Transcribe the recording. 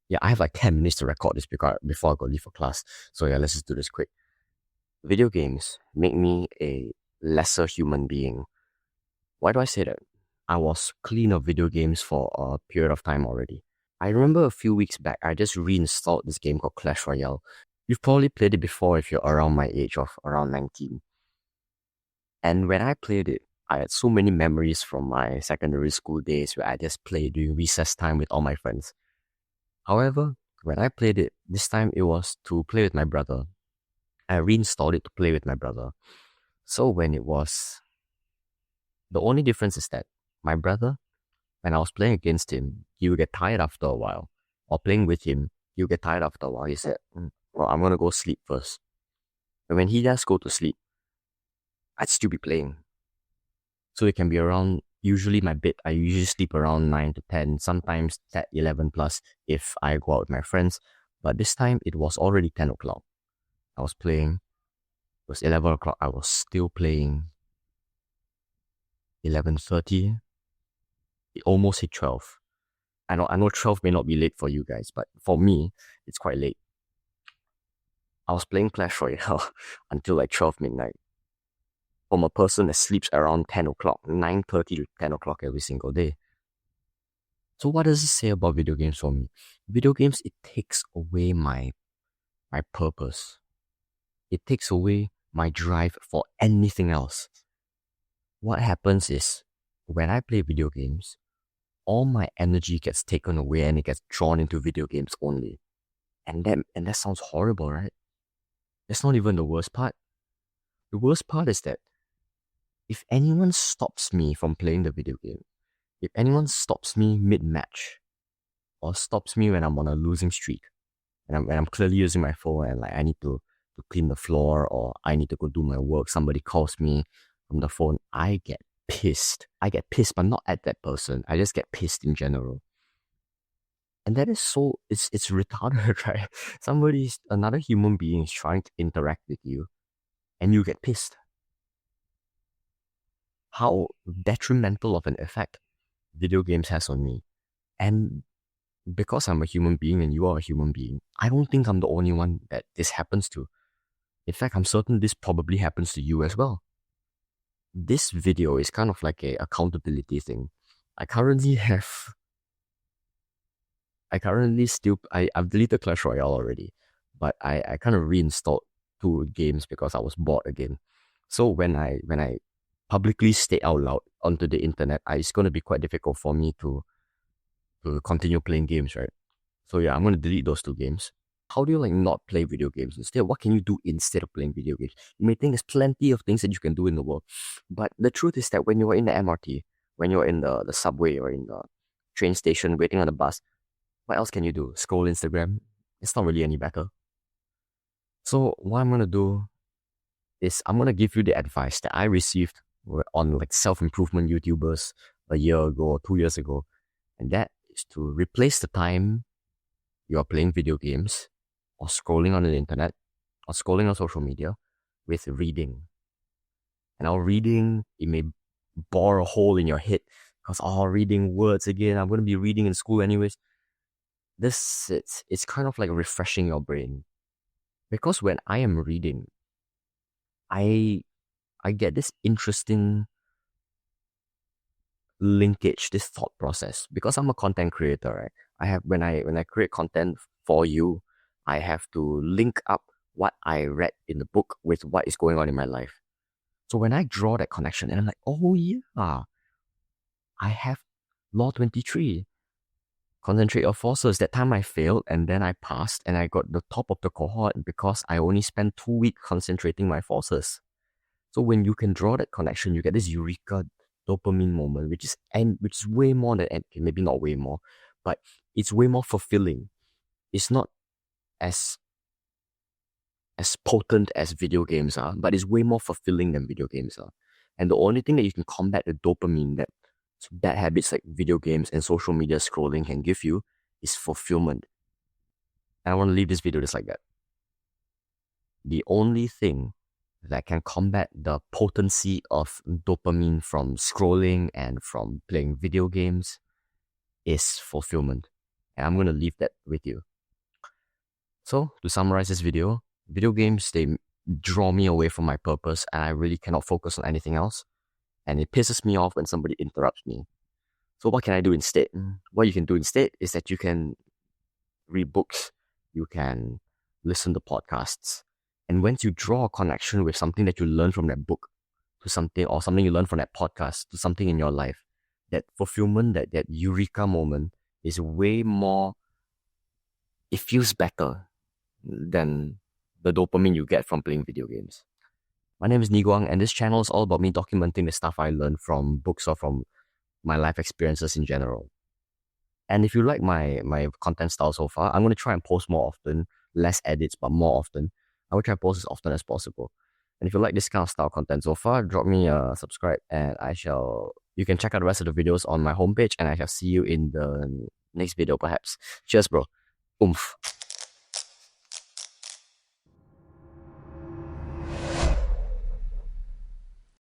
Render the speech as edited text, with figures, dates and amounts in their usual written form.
Yeah, I have like 10 minutes to record this before I go leave for class. So yeah, let's just do this quick. Video games make me a lesser human being. Why do I say that? I was clean of video games for a period of time already. I remember a few weeks back, I just reinstalled this game called Clash Royale. You've probably played it before if you're around my age of around 19. And when I played it, I had so many memories from my secondary school days where I just played during recess time with all my friends. However, when I played it, this time it was to play with my brother. I reinstalled it to play with my brother. So when it was, the only difference is that my brother, when I was playing against him, he would get tired after a while. Or playing with him, he would get tired after a while. He said, well, I'm going to go sleep first. And when he does go to sleep, I'd still be playing. So it can be around, usually my bed, I usually sleep around 9 to 10, sometimes at 11 plus if I go out with my friends. But this time it was already 10 o'clock. I was playing. It was 11 o'clock. I was still playing. 11:30. It almost hit 12. I know 12 may not be late for you guys, but for me, it's quite late. I was playing Clash Royale until like 12 midnight. From a person that sleeps around 10 o'clock, 9:30 to 10 o'clock every single day. So what does it say about video games for me? Video games, it takes away my purpose. It takes away my drive for anything else. What happens is, when I play video games, all my energy gets taken away and it gets drawn into video games only. And that sounds horrible, right? That's not even the worst part. The worst part is that if anyone stops me from playing the video game, if anyone stops me mid-match, or stops me when I'm on a losing streak, and when I'm clearly using my phone and like I need to clean the floor or I need to go do my work, somebody calls me from the phone, I get pissed. I get pissed, but not at that person. I just get pissed in general. And that is so, it's retarded, right? Another human being is trying to interact with you and you get pissed. How detrimental of an effect video games has on me. And because I'm a human being and you are a human being, I don't think I'm the only one that this happens to. In fact, I'm certain this probably happens to you as well. This video is kind of like a accountability thing. I've deleted Clash Royale already, but I kind of reinstalled two games because I was bored again. So when I publicly state out loud onto the internet, it's going to be quite difficult for me to continue playing games, right? So yeah, I'm going to delete those two games. How do you like not play video games instead? What can you do instead of playing video games? You may think there's plenty of things that you can do in the world, but the truth is that when you're in the MRT, when you're in the subway or in the train station waiting on the bus, what else can you do? Scroll Instagram? It's not really any better. So what I'm going to do is I'm going to give you the advice that I received on like self-improvement YouTubers a year ago or 2 years ago. And that is to replace the time you are playing video games or scrolling on the internet or scrolling on social media with reading. And now reading, it may bore a hole in your head because, reading words again. I'm going to be reading in school anyways. It's kind of like refreshing your brain. Because when I am reading, I get this interesting linkage, this thought process. Because I'm a content creator, right? I have when I create content for you, I have to link up what I read in the book with what is going on in my life. So when I draw that connection and I'm like, oh yeah, I have Law 23. Concentrate your forces. That time I failed and then I passed and I got the top of the cohort because I only spent 2 weeks concentrating my forces. So when you can draw that connection, you get this eureka dopamine moment, which is way more than, maybe not way more, but it's way more fulfilling. It's not as potent as video games are, but it's way more fulfilling than video games are. And the only thing that you can combat the dopamine that bad habits like video games and social media scrolling can give you is fulfillment. And I want to leave this video just like that. The only thing that can combat the potency of dopamine from scrolling and from playing video games is fulfillment. And I'm going to leave that with you. So, to summarize this video games, they draw me away from my purpose and I really cannot focus on anything else. And it pisses me off when somebody interrupts me. So what can I do instead? What you can do instead is that you can read books, you can listen to podcasts. And once you draw a connection with something that you learn from that book to something, or something you learn from that podcast to something in your life, that fulfillment, that eureka moment is way more, it feels better than the dopamine you get from playing video games. My name is Niguang, and this channel is all about me documenting the stuff I learned from books or from my life experiences in general. And if you like my content style so far, I'm going to try and post more often, less edits, but more often. I will try to post as often as possible. And if you like this kind of style content so far, drop me a subscribe and you can check out the rest of the videos on my homepage and I shall see you in the next video perhaps. Cheers, bro. Oomph.